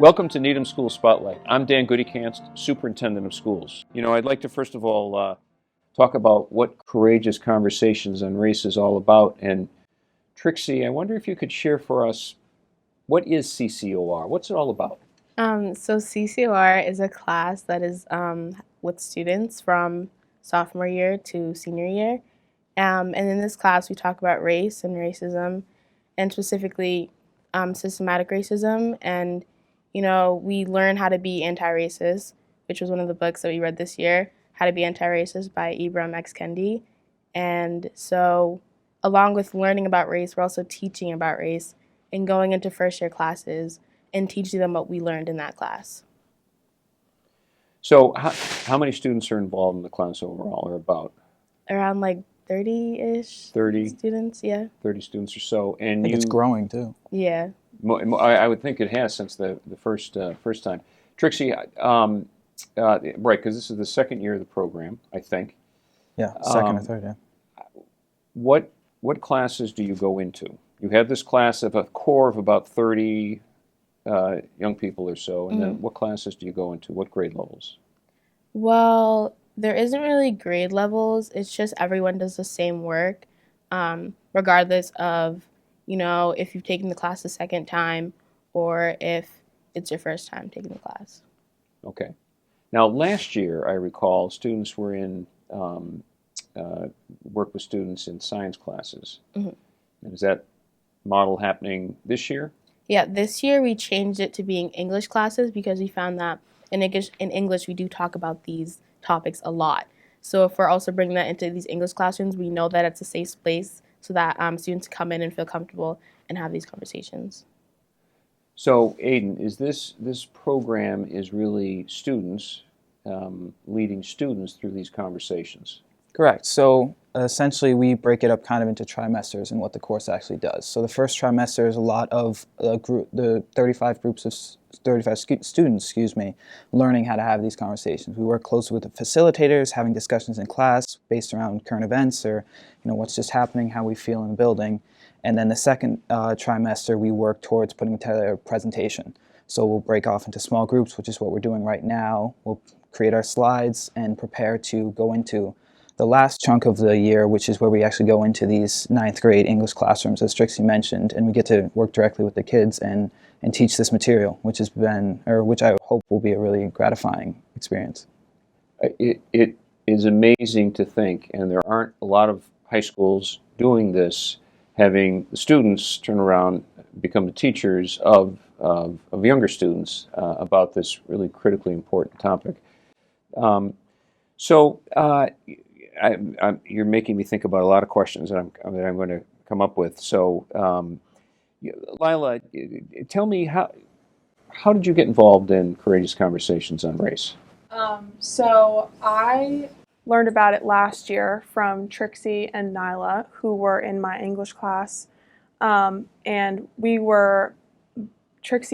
Welcome to Needham School Spotlight. I'm Dan Gutekanst, Superintendent of Schools. I'd like to first of all talk about what Courageous Conversations on Race is all about. And Trixie, I wonder if you could share for us, what is CCOR? What's it all about? So CCOR is a class that is with students from sophomore year to senior year. And in this class, we talk about race and racism, and specifically systematic racism. And, we learn how to be anti-racist, which was one of the books that we read this year, How to Be Anti-Racist by Ibram X. Kendi. And so along with learning about race, we're also teaching about race and going into first year classes and teaching them what we learned in that class. So how many students are involved in the class overall, or about? Around like 30-ish 30, students, yeah. 30 students or so. And I think it's growing too. Yeah. I would think it has since the first time. Trixie, right, because this is the second year of the program, I think. Yeah, second or third, yeah. What classes do you go into? You have this class of a core of about 30 young people or so, and then what classes do you go into? What grade levels? Well, there isn't really grade levels. It's just everyone does the same work, regardless of, if you've taken the class the second time or if it's your first time taking the class. Okay. Now, last year, I recall, students were in work with students in science classes. And is that model happening this year? Yeah, this year we changed it to being English classes because we found that in English we do talk about these topics a lot. So if we're also bringing that into these English classrooms, we know that it's a safe place so that students come in and feel comfortable and have these conversations. So, Aiden, is this program is really students, leading students through these conversations? Correct. So essentially we break it up kind of into trimesters and what the course actually does. So the first trimester is a lot of the 35 students, learning how to have these conversations. We work closely with the facilitators, having discussions in class based around current events or what's just happening, how we feel in the building. And then the second trimester, we work towards putting together a presentation. So we'll break off into small groups, which is what we're doing right now. We'll create our slides and prepare to go into the last chunk of the year, which is where we actually go into these 9th grade English classrooms, as Trixie mentioned, and we get to work directly with the kids and teach this material, which I hope will be a really gratifying experience. It is amazing to think, and there aren't a lot of high schools doing this, having the students turn around, become the teachers of younger students about this really critically important topic. You're making me think about a lot of questions that I'm going to come up with. So, Lila, tell me, how did you get involved in Courageous Conversations on Race? So I learned about it last year from Trixie and Nyla, who were in my English class. And Trixie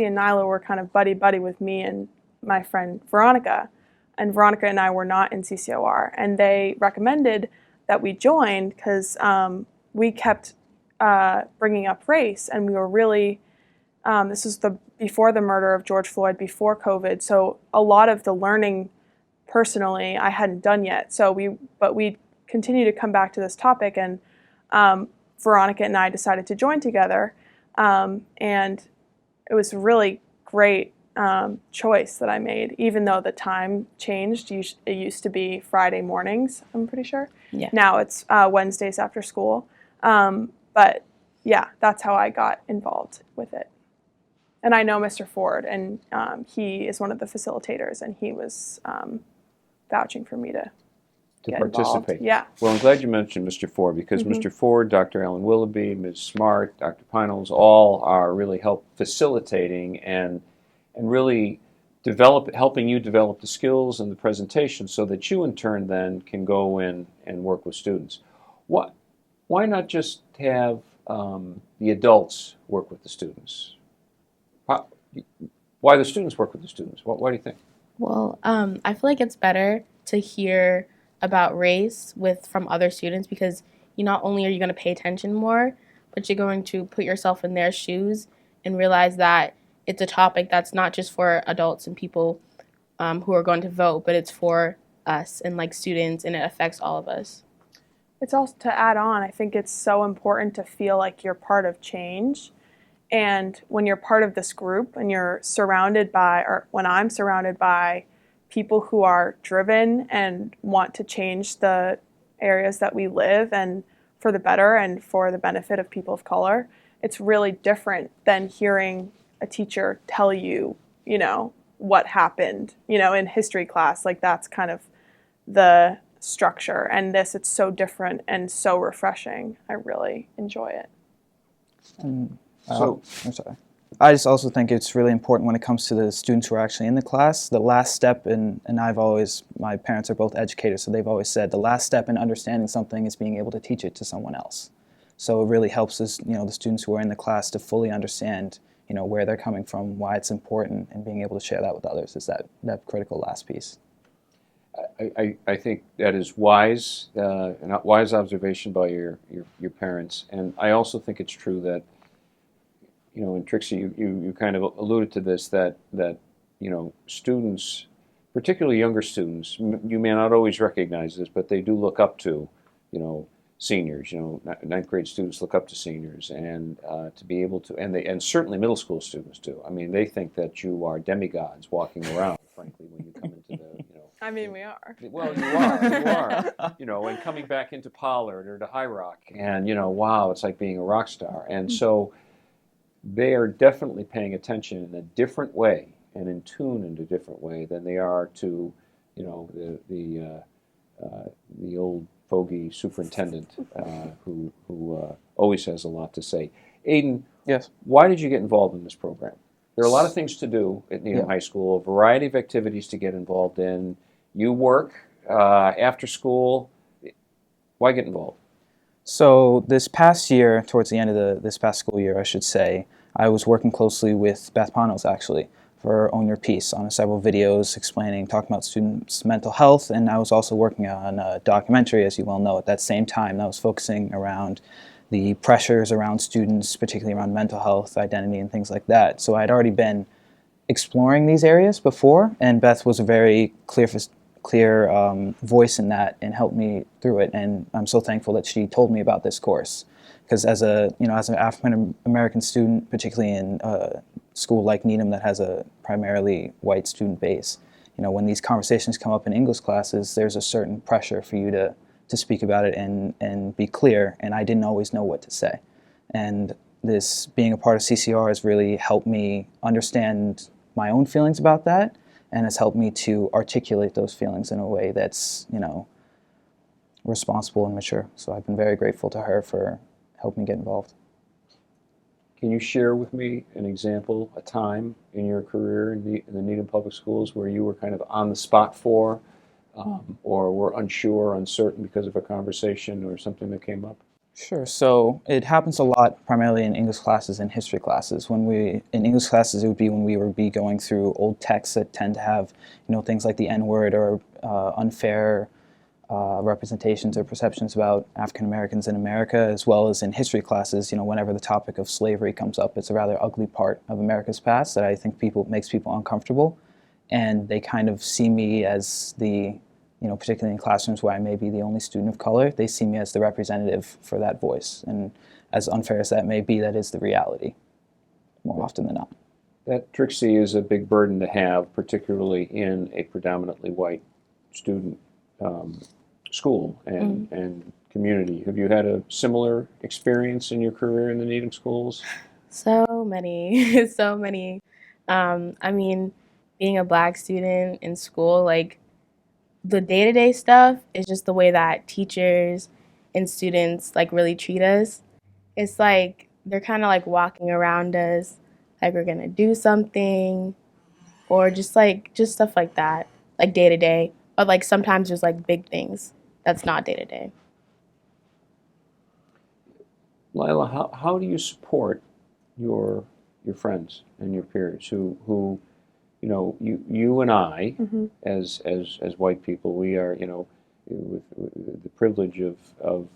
and Nyla were kind of buddy-buddy with me and my friend Veronica. And Veronica and I were not in CCOR. And they recommended that we join because we kept bringing up race. And we were really, this was before the murder of George Floyd, before COVID. So a lot of the learning personally I hadn't done yet. But we continued to come back to this topic. And Veronica and I decided to join together. And it was a really great choice that I made, even though the time changed. It used to be Friday mornings, I'm pretty sure. Yeah. Now it's Wednesdays after school. But yeah, that's how I got involved with it. And I know Mr. Ford, and he is one of the facilitators, and he was vouching for me to get participate. Involved. Yeah. Well, I'm glad you mentioned Mr. Ford, because Mr. Ford, Dr. Ellen Willoughby, Ms. Smart, Dr. Pinels, all are really facilitating and really helping you develop the skills and the presentation so that you in turn then can go in and work with students. Why not just have the adults work with the students? Why the students work with the students? Why do you think? Well, I feel like it's better to hear about race from other students because not only are you going to pay attention more, but you're going to put yourself in their shoes and realize that it's a topic that's not just for adults and people who are going to vote, but it's for us and like students, and it affects all of us. It's also, to add on, I think it's so important to feel like you're part of change. And when you're part of this group and you're surrounded by, or when I'm surrounded by people who are driven and want to change the areas that we live and for the better and for the benefit of people of color, it's really different than hearing a teacher tell you, what happened, in history class. Like, that's kind of the structure. And it's so different and so refreshing. I really enjoy it. I'm sorry. I just also think it's really important when it comes to the students who are actually in the class. The last step, and my parents are both educators, so they've always said the last step in understanding something is being able to teach it to someone else. So it really helps us, the students who are in the class to fully understand, where they're coming from, why it's important, and being able to share that with others is that critical last piece. I think that is wise, and wise observation by your parents. And I also think it's true that, and Trixie, you kind of alluded to this, that students, particularly younger students, you may not always recognize this, but they do look up to, seniors. Ninth grade students look up to seniors, and to be able to, and certainly middle school students do. I mean, they think that you are demigods walking around, frankly, when you come into the, I mean, we are. Well, you are, and coming back into Pollard or to High Rock, and, wow, it's like being a rock star. And so they are definitely paying attention in a different way and in tune in a different way than they are to, the old fogey superintendent who always has a lot to say. Aiden, yes. Why did you get involved in this program? There are a lot of things to do at Needham High School, a variety of activities to get involved in. You work after school. Why get involved? So this past year, towards the end of this past school year, I should say, I was working closely with Beth Panos, actually, for Own Your Peace on several videos talking about students' mental health, and I was also working on a documentary, as you well know, at that same time. That was focusing around the pressures around students, particularly around mental health, identity, and things like that. So I'd already been exploring these areas before, and Beth was a very clear voice in that and helped me through it. And I'm so thankful that she told me about this course, because as an African American student, particularly in a school like Needham that has a primarily white student base, when these conversations come up in English classes, there's a certain pressure for you to speak about it and be clear, and I didn't always know what to say. And this being a part of CCR has really helped me understand my own feelings about that, and has helped me to articulate those feelings in a way that's, responsible and mature. So I've been very grateful to her for helping me get involved. Can you share with me an example, a time in your career in the Needham Public Schools where you were kind of on the spot for, or were unsure, uncertain because of a conversation or something that came up? Sure. So it happens a lot, primarily in English classes and history classes. In English classes, it would be when we would be going through old texts that tend to have, things like the N-word or unfair representations or perceptions about African Americans in America, as well as in history classes. Whenever the topic of slavery comes up, it's a rather ugly part of America's past that I think makes people uncomfortable, and they kind of see me as the particularly in classrooms where I may be the only student of color, they see me as the representative for that voice. And as unfair as that may be, that is the reality, more often than not. That, Trixie, is a big burden to have, particularly in a predominantly white student school and community. Have you had a similar experience in your career in the Needham schools? So many, so many. I mean, being a Black student in school, like, the day-to-day stuff is just the way that teachers and students like really treat us. It's like they're kind of like walking around us like we're gonna do something, or just stuff like that, like day-to-day. Or like sometimes there's like big things that's not day-to-day. Lila, how do you support your friends and your peers who you and I, as white people, we are, with the privilege of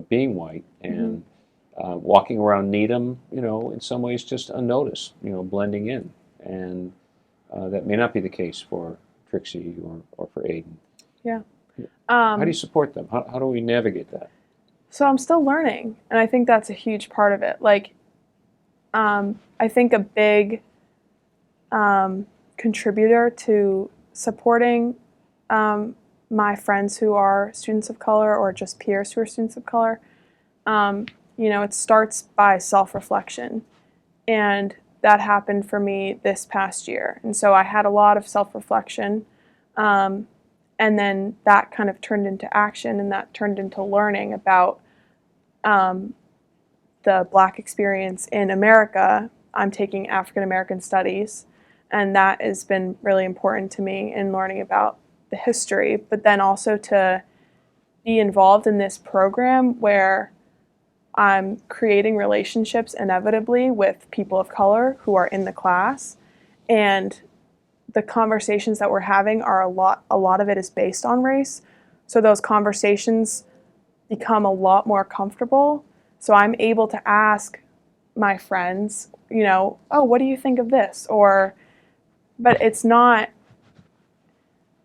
being white, and walking around Needham, in some ways just unnoticed, blending in. And that may not be the case for Trixie or for Aiden. Yeah. How do you support them? How do we navigate that? So I'm still learning, and I think that's a huge part of it. I think a big contributor to supporting my friends who are students of color or just peers who are students of color, it starts by self-reflection. And that happened for me this past year. And so I had a lot of self-reflection, and then that kind of turned into action, and that turned into learning about the Black experience in America. I'm taking African American studies, and that has been really important to me in learning about the history, but then also to be involved in this program where I'm creating relationships inevitably with people of color who are in the class, and the conversations that we're having are a lot of it is based on race. So those conversations become a lot more comfortable. So I'm able to ask my friends, oh, what do you think of this? But it's not,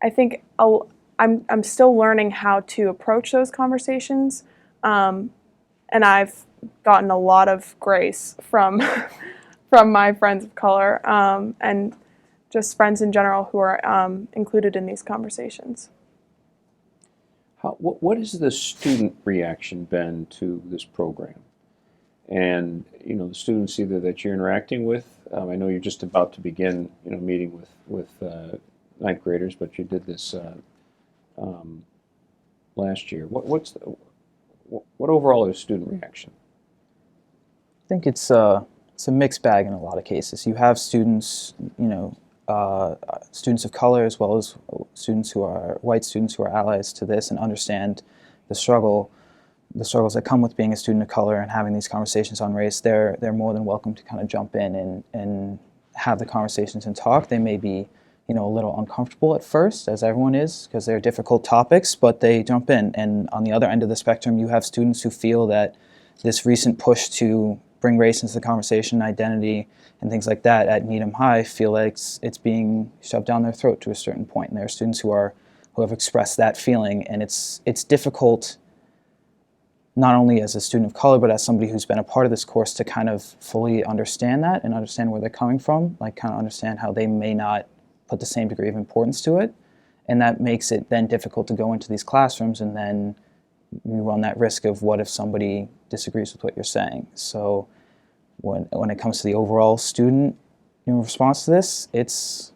I think I'm still learning how to approach those conversations. And I've gotten a lot of grace from from my friends of color, and just friends in general who are included in these conversations. What has the student reaction been to this program? And the students either that you're interacting with. I know you're just about to begin, meeting with ninth graders, but you did this last year. What overall is student reaction? I think it's a mixed bag in a lot of cases. You have students, students of color as well as students who are white students who are allies to this and understand the struggles that come with being a student of color and having these conversations on race. They're more than welcome to kind of jump in and have the conversations and talk. They may be a little uncomfortable at first, as everyone is, because they're difficult topics, but they jump in. And on the other end of the spectrum, you have students who feel that this recent push to bring race into the conversation, identity, and things like that at Needham High feel like it's being shoved down their throat to a certain point. And there are students who have expressed that feeling, and it's difficult, not only as a student of color, but as somebody who's been a part of this course, to kind of fully understand that and understand where they're coming from, like kind of understand how they may not put the same degree of importance to it. And that makes it then difficult to go into these classrooms, and then you run that risk of what if somebody disagrees with what you're saying. So when it comes to the overall student response to this, it's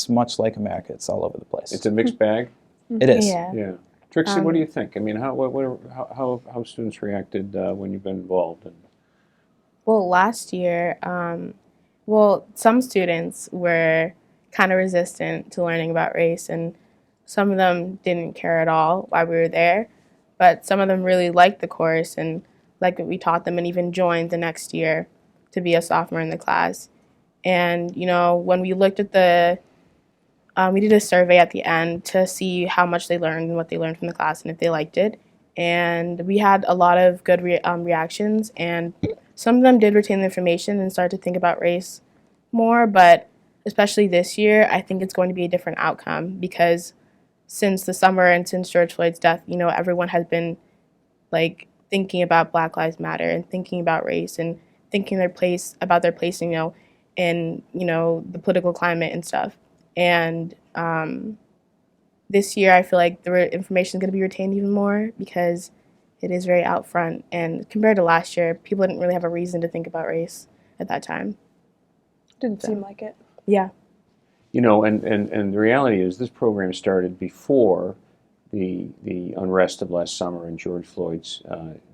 much like America. It's all over the place. It's a mixed bag? It is. Yeah. Trixie, what do you think? I mean, how students reacted when you've been involved? Well, last year, some students were kind of resistant to learning about race, and some of them didn't care at all while we were there, but some of them really liked the course and liked what we taught them, and even joined the next year to be a sophomore in the class. And when we looked at we did a survey at the end to see how much they learned and what they learned from the class and if they liked it. And we had a lot of good reactions, and some of them did retain the information and start to think about race more. But especially this year, I think it's going to be a different outcome, because since the summer and since George Floyd's death, everyone has been thinking about Black Lives Matter and thinking about race and thinking about their place, in the political climate and stuff. And this year, I feel like the information is going to be retained even more, because it is very out front. And compared to last year, people didn't really have a reason to think about race at that time. Didn't seem like it. Yeah. And the reality is this program started before the unrest of last summer and George Floyd's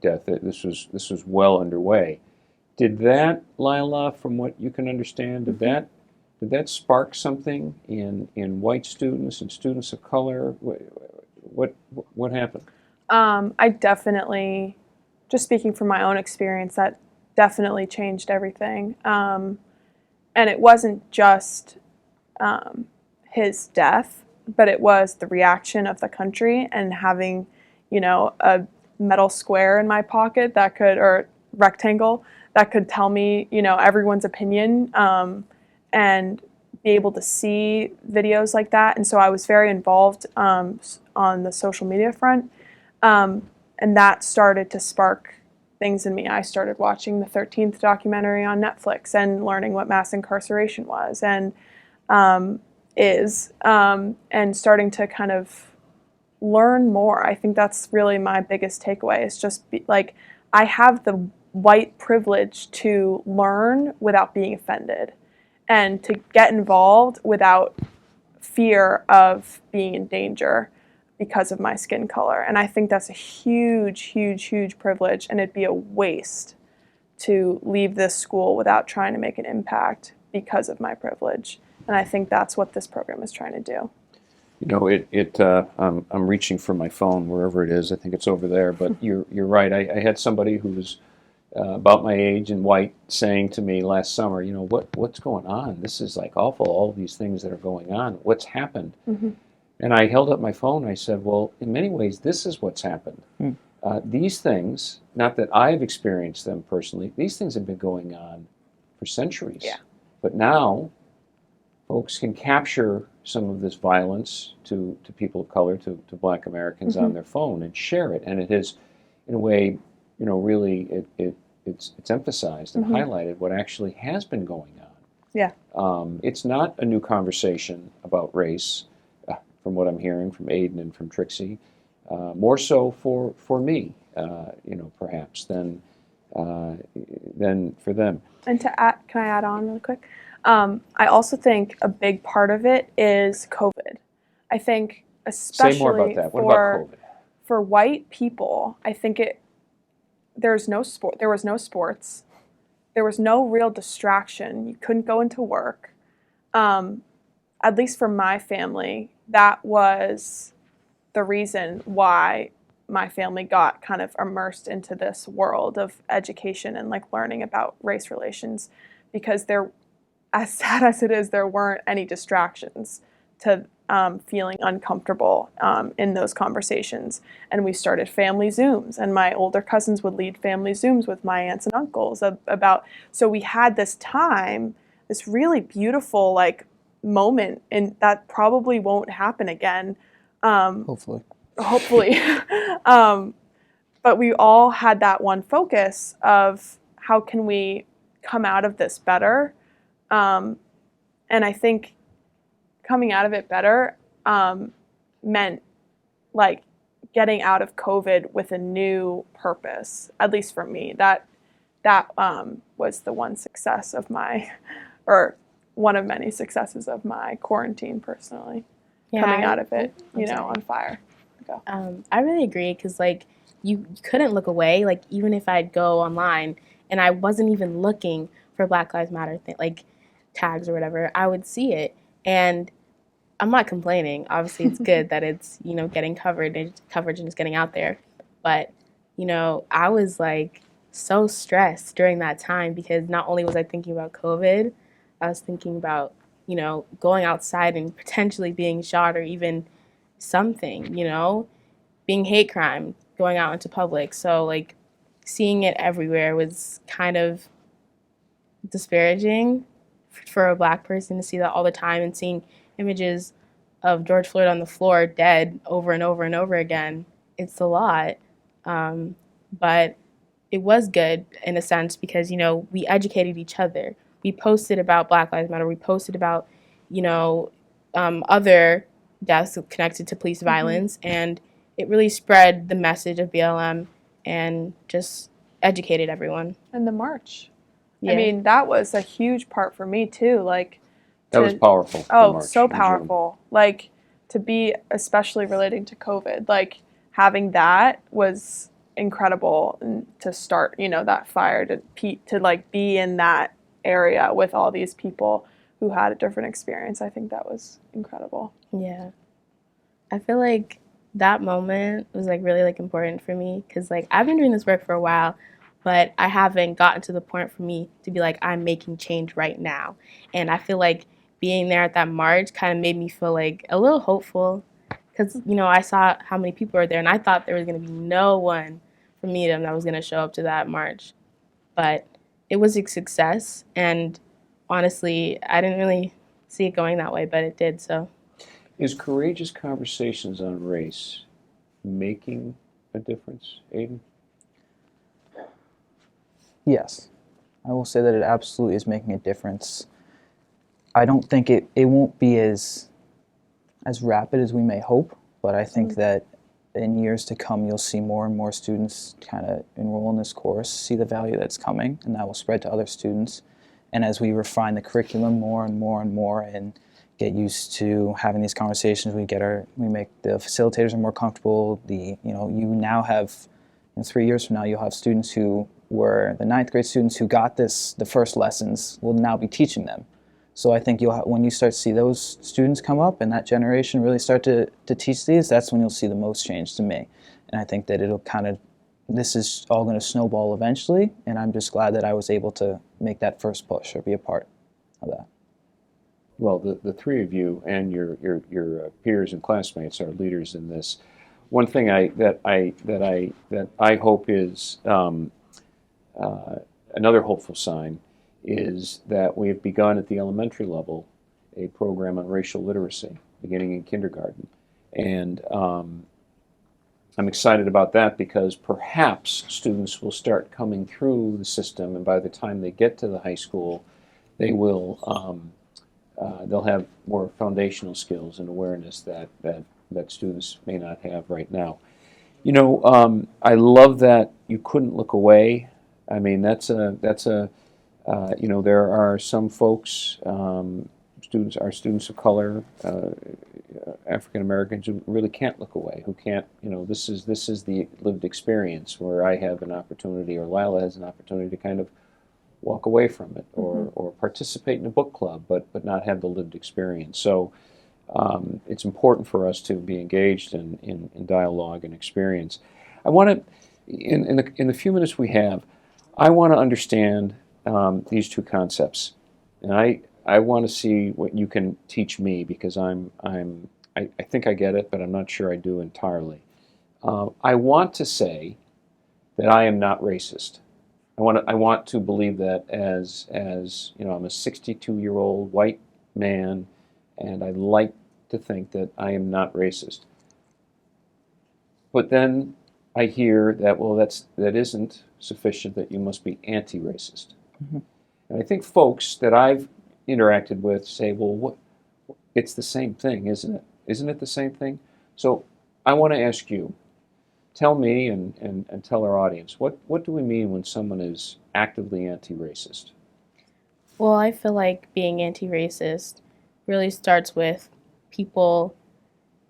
death. This was well underway. Did that, Lila, from what you can understand, did that spark something in white students and students of color? What happened? I definitely, just speaking from my own experience, that definitely changed everything. And it wasn't just his death, but it was the reaction of the country, and having, a metal square in my pocket that could, or rectangle that could tell me, everyone's opinion, and be able to see videos like that. And so I was very involved on the social media front, and that started to spark things in me. I started watching the 13th documentary on Netflix and learning what mass incarceration was and and starting to kind of learn more. I think that's really my biggest takeaway, is just I have the white privilege to learn without being offended and to get involved without fear of being in danger because of my skin color. And I think that's a huge, huge, huge privilege, and it'd be a waste to leave this school without trying to make an impact because of my privilege. And I think that's what this program is trying to do. I'm reaching for my phone wherever it is. I think it's over there. But you're right. I had somebody who was about my age and white saying to me last summer, what's going on? This is like awful. All these things that are going on. What's happened? Mm-hmm. And I held up my phone. I said, well, in many ways, this is what's happened. These things, not that I've experienced them personally, these things have been going on for centuries. Yeah. But now, folks can capture some of this violence to people of color, to Black Americans on their phone and share it. And it is, in a way, really it's emphasized and highlighted what actually has been going on. Yeah. It's not a new conversation about race, from what I'm hearing from Aiden and from Trixie. More so for me, perhaps than for them. And can I add on really quick? I also think a big part of it is COVID. I think especially Say more about that. What about COVID? For white people, I think there was no sports. There was no real distraction. You couldn't go into work. At least for my family, that was the reason why my family got kind of immersed into this world of education and learning about race relations, because as sad as it is, there weren't any distractions to feeling uncomfortable in those conversations. And we started family Zooms, and my older cousins would lead family Zooms with my aunts and uncles so we had this time, this really beautiful moment, and that probably won't happen again. Hopefully. But we all had that one focus of how can we come out of this better. And I think coming out of it better meant getting out of COVID with a new purpose. At least for me, that was the one success of or one of many successes of my quarantine personally. Yeah, coming out of it, on fire. Go. I really agree, because you couldn't look away. Even if I'd go online and I wasn't even looking for Black Lives Matter tags or whatever, I would see it. And I'm not complaining. Obviously, it's good that it's getting coverage and it's getting out there. But I was so stressed during that time, because not only was I thinking about COVID, I was thinking about going outside and potentially being shot, or even something, being hate crime, going out into public. So seeing it everywhere was kind of disparaging for a Black person to see that all the time, and seeing images of George Floyd on the floor dead over and over and over again. It's a lot. But it was good in a sense, because, we educated each other. We posted about Black Lives Matter. We posted about, other deaths connected to police violence. And it really spread the message of BLM and just educated everyone. And the march. Yeah. I mean, that was a huge part for me, too. That was powerful. Oh, so powerful. To be, especially relating to COVID, having that was incredible, and to start, that fire, to be in that area with all these people who had a different experience. I think that was incredible. Yeah. I feel like that moment was really important for me, because I've been doing this work for a while, but I haven't gotten to the point for me to be I'm making change right now. And I feel being there at that march kind of made me feel a little hopeful, because I saw how many people were there, and I thought there was going to be no one from Needham that was going to show up to that march. but it was a success. And honestly, I didn't really see it going that way, but it did. So Is courageous conversations on race making a difference, Aiden? Yes, I will say that it absolutely is making a difference. I don't think it won't be as rapid as we may hope, but I think that in years to come you'll see more and more students kind of enroll in this course, see the value that's coming, and that will spread to other students. And as we refine the curriculum more and more and more and get used to having these conversations, we make the facilitators are more comfortable. You now have, in 3 years from now, you'll have students who were the ninth grade students who got the first lessons will now be teaching them. So I think when you start to see those students come up and that generation really start to teach these, that's when you'll see the most change to me. And I think that this is all going to snowball eventually, and I'm just glad that I was able to make that first push or be a part of that. Well, the three of you and your peers and classmates are leaders in this. One thing that I hope is another hopeful sign is that we have begun at the elementary level a program on racial literacy beginning in kindergarten, and I'm excited about that because perhaps students will start coming through the system, and by the time they get to the high school, they will they'll have more foundational skills and awareness that students may not have right now. I love that you couldn't look away. I mean, that's a there are some folks, students of color, African Americans who really can't look away, who can't, this is the lived experience where I have an opportunity, or Lila has an opportunity to kind of walk away from it, or participate in a book club, but not have the lived experience. So it's important for us to be engaged in dialogue and experience. I want to, in the few minutes we have, I want to understand these two concepts, and I want to see what you can teach me, because I think I get it, but I'm not sure I do entirely. I want to say that I am not racist. I want to believe that as I'm a 62-year-old white man, and I like to think that I am not racist. But then I hear that, well, that isn't sufficient, that you must be anti-racist. Mm-hmm. And I think folks that I've interacted with say, well, it's the same thing, isn't it? Isn't it the same thing? So I want to ask you, tell me and tell our audience, what do we mean when someone is actively anti-racist? well, I feel like being anti-racist really starts with people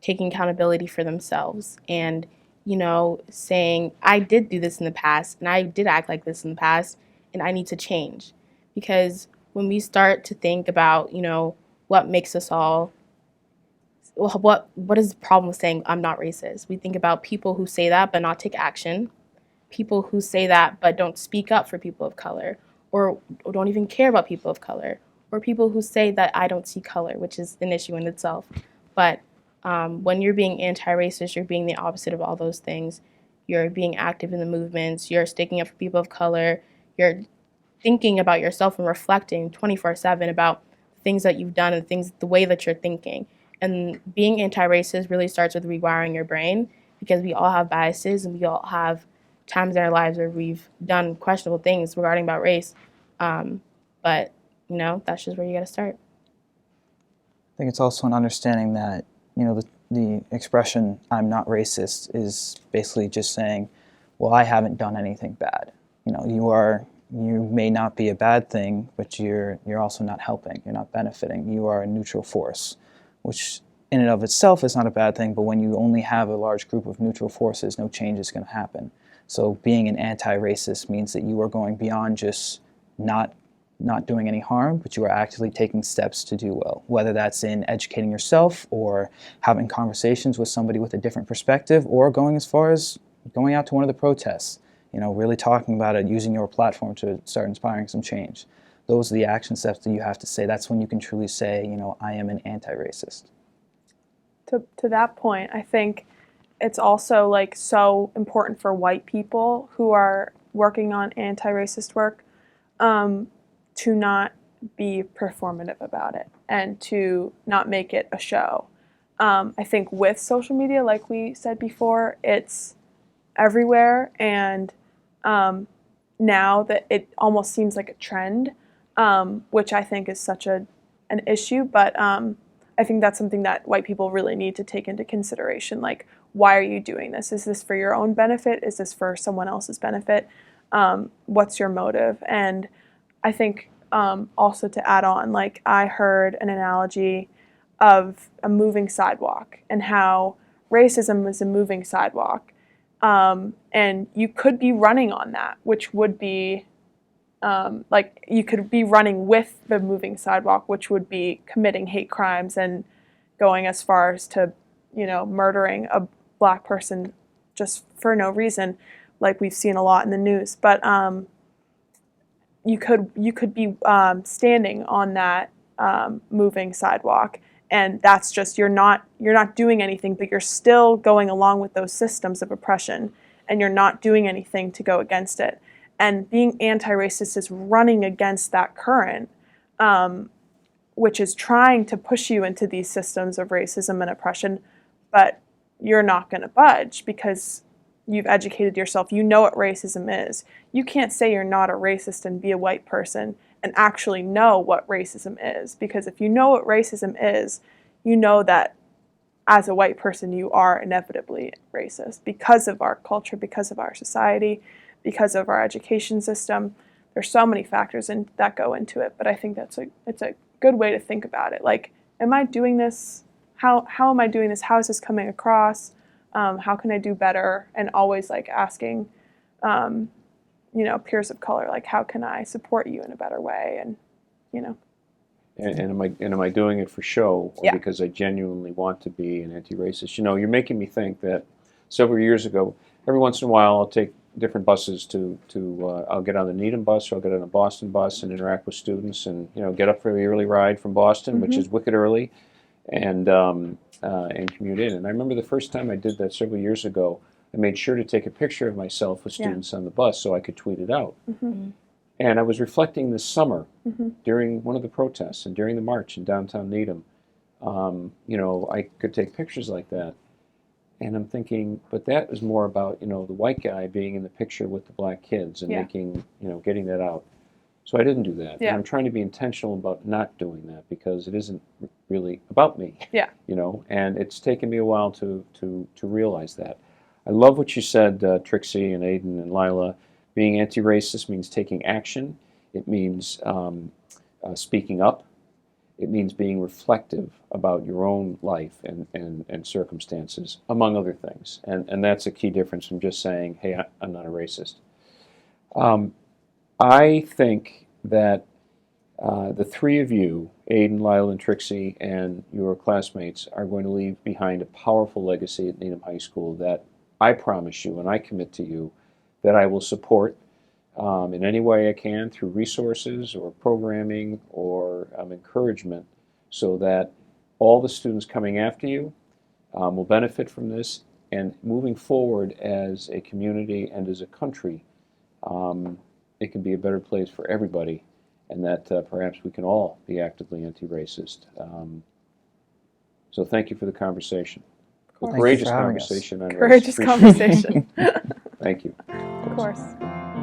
taking accountability for themselves and, saying, I did do this in the past and I did act like this in the past and I need to change. Because when we start to think about, what makes us all, what is the problem with saying I'm not racist? We think about people who say that but not take action, people who say that but don't speak up for people of color, or don't even care about people of color, or people who say that I don't see color, which is an issue in itself. But when you're being anti-racist, you're being the opposite of all those things. You're being active in the movements, you're sticking up for people of color, you're thinking about yourself and reflecting 24/7 about things that you've done and the way that you're thinking. And being anti-racist really starts with rewiring your brain, because we all have biases and we all have times in our lives where we've done questionable things regarding about race. But that's just where you got to start. I think it's also an understanding that the expression "I'm not racist" is basically just saying, well, I haven't done anything bad. You may not be a bad thing, but you're also not helping. You're not benefiting. You are a neutral force, which in and of itself is not a bad thing. But when you only have a large group of neutral forces, no change is going to happen. So being an anti-racist means that you are going beyond just not doing any harm, but you are actively taking steps to do well, whether that's in educating yourself or having conversations with somebody with a different perspective, or going as far as going out to one of the protests, really talking about it, using your platform to start inspiring some change. Those are the action steps that you have to say. That's when you can truly say, I am an anti-racist. To that point, I think it's also so important for white people who are working on anti-racist work, to not be performative about it and to not make it a show. I think with social media, like we said before, it's everywhere, and now that it almost seems like a trend, which I think is such an issue, but I think that's something that white people really need to take into consideration. Like, why are you doing this? Is this for your own benefit? Is this for someone else's benefit? What's your motive? And I think also to add on, like, I heard an analogy of a moving sidewalk and how racism is a moving sidewalk. And you could be running on that, which would be like, you could be running with the moving sidewalk, which would be committing hate crimes and going as far as to, murdering a Black person just for no reason, like we've seen a lot in the news. But you could be standing on that moving sidewalk, and that's just, you're not doing anything, but you're still going along with those systems of oppression, and you're not doing anything to go against it. And being anti-racist is running against that current, which is trying to push you into these systems of racism and oppression, but you're not going to budge because you've educated yourself. You know what racism is. You can't say you're not a racist and be a white person and actually know what racism is, because if you know what racism is, you know that as a white person you are inevitably racist because of our culture, because of our society, because of our education system. There's so many factors that go into it, but I think it's a good way to think about it. Like, am I doing this? How am I doing this? How is this coming across? How can I do better? And always like asking, peers of color, like, how can I support you in a better way? And, And am I doing it for show, or Yeah. because I genuinely want to be an anti-racist? You're making me think that several years ago, every once in a while, I'll take different buses I'll get on the Needham bus, or I'll get on the Boston bus and interact with students, and get up for the early ride from Boston, which is wicked early, and commute in. And I remember the first time I did that several years ago, I made sure to take a picture of myself with students on the bus so I could tweet it out. And I was reflecting this summer during one of the protests and during the march in downtown Needham. I could take pictures like that. And I'm thinking, but that was more about, the white guy being in the picture with the Black kids and making, getting that out. So I didn't do that. Yeah. And I'm trying to be intentional about not doing that, because it isn't really about me. Yeah. And it's taken me a while to realize that. I love what you said, Trixie and Aiden and Lila. Being anti-racist means taking action. It means speaking up. It means being reflective about your own life and circumstances, among other things. And that's a key difference from just saying, hey, I'm not a racist. I think that the three of you, Aiden, Lyle, and Trixie, and your classmates, are going to leave behind a powerful legacy at Needham High School that I promise you and I commit to you that I will support in any way I can, through resources or programming or encouragement, so that all the students coming after you will benefit from this, and moving forward as a community and as a country, it can be a better place for everybody, and that perhaps we can all be actively anti-racist. So thank you for the conversation. course. A courageous Thank you for having us. conversation on race. Courageous Appreciate it. conversation. Thank you. Of course.